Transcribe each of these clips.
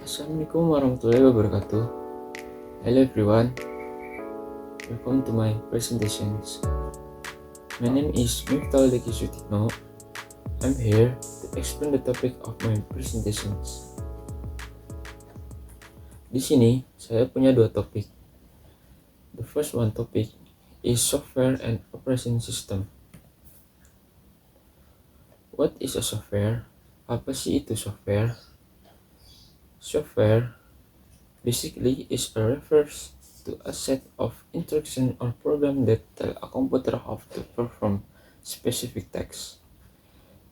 Assalamualaikum warahmatullahi wabarakatuh. Hello everyone, welcome to my presentations. My name is Miftahul Deki Sutikno. I'm here to explain the topic of my presentations. Di sini saya punya dua topik. The first one topic is software and operation system. What is a software? Apa sih itu software? Software basically is a refers to a set of instructions or program that tell a computer how to perform specific tasks.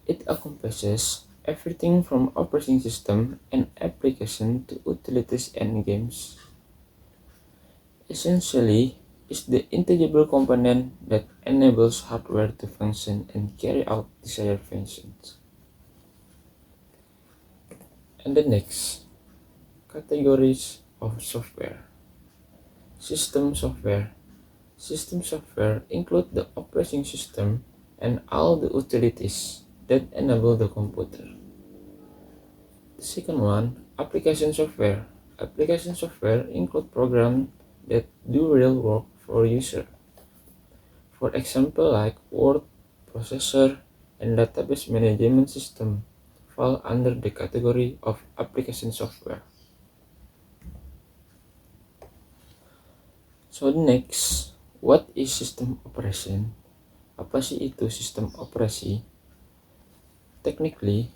It encompasses everything from operating system and application to utilities and games. Essentially, it's the intangible component that enables hardware to function and carry out desired functions. And the next, categories of software. System software. System software include the operating system and all the utilities that enable the computer. The second one, application software. Application software include programs that do real work for user. For example, like word processor and database management system fall under the category of application software. So next, what is system operation? Apa sih itu sistem operasi? Technically,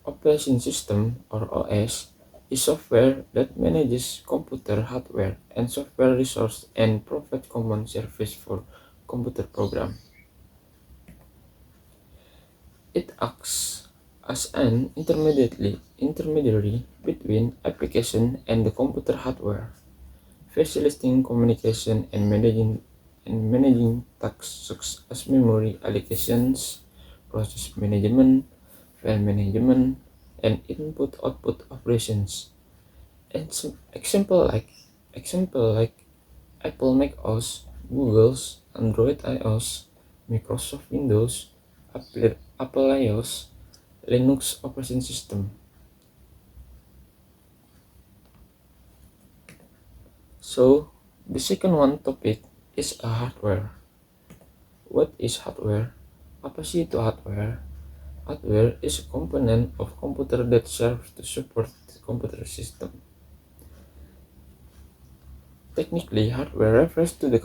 operation system or OS is software that manages computer hardware and software resource and provide common service for computer program. It acts as an intermediary between application and the computer hardware, facilitating communication and managing tasks such as memory allocations, process management, file management, and input-output operations. Example like Apple Mac OS, Google's Android iOS, Microsoft Windows, Apple iOS, Linux operating system. So the second one topic is a hardware. What is hardware? Apa sih itu hardware? Hardware is a component of computer that serves to support the computer system. Technically, hardware refers to the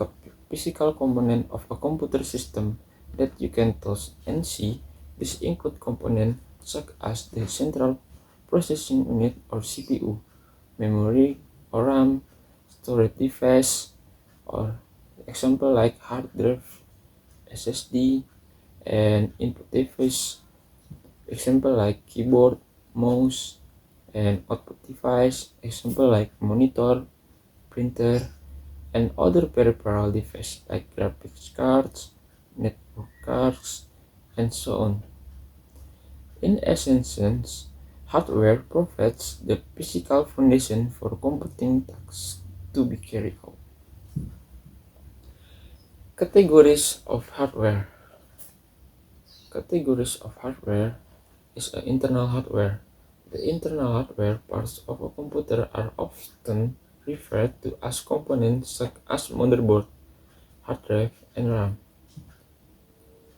physical component of a computer system that you can touch and see. This include components such as the central processing unit or CPU, memory or RAM, storage device, or example like hard drive, SSD, and input device, example like keyboard, mouse, and output device, example like monitor, printer, and other peripheral devices like graphics cards, network cards, and so on. In essence, hardware provides the physical foundation for computing tasks to be carried out. Categories of hardware. Categories of hardware is an internal hardware. The internal hardware parts of a computer are often referred to as components such as motherboard, hard drive, and RAM.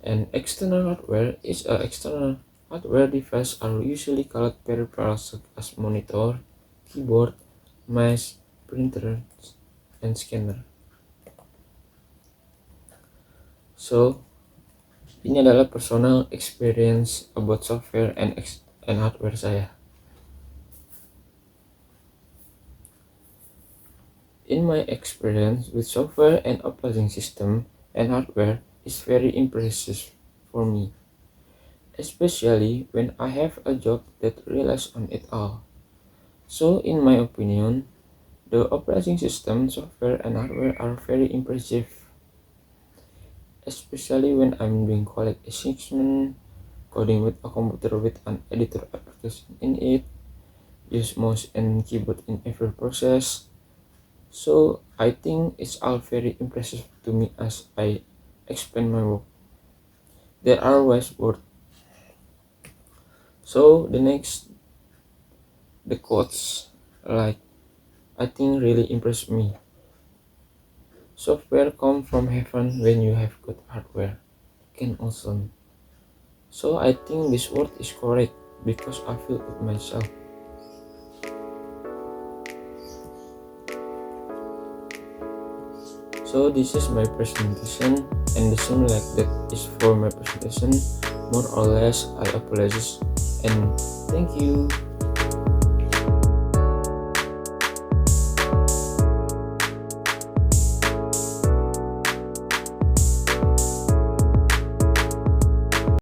And external hardware is an external hardware device are usually called peripherals such as monitor, keyboard, mouse, printer, and scanner. So, ini adalah personal experience about software and hardware saya. In my experience with software and operating system and hardware is very impressive for me, especially when I have a job that relies on it all. So in my opinion, the operating system, software, and hardware are very impressive, especially when I'm doing code assessment, coding with a computer with an editor application in it, use mouse and keyboard in every process. So I think it's all very impressive to me as I explain my work. There are wise words. So the next, the quotes. like I think really impressed me. Software come from heaven when you have good hardware. Can awesome. So I think this word is correct because I feel it myself. So this is my presentation, and the same like that is for my presentation. More or less I apologize and thank you.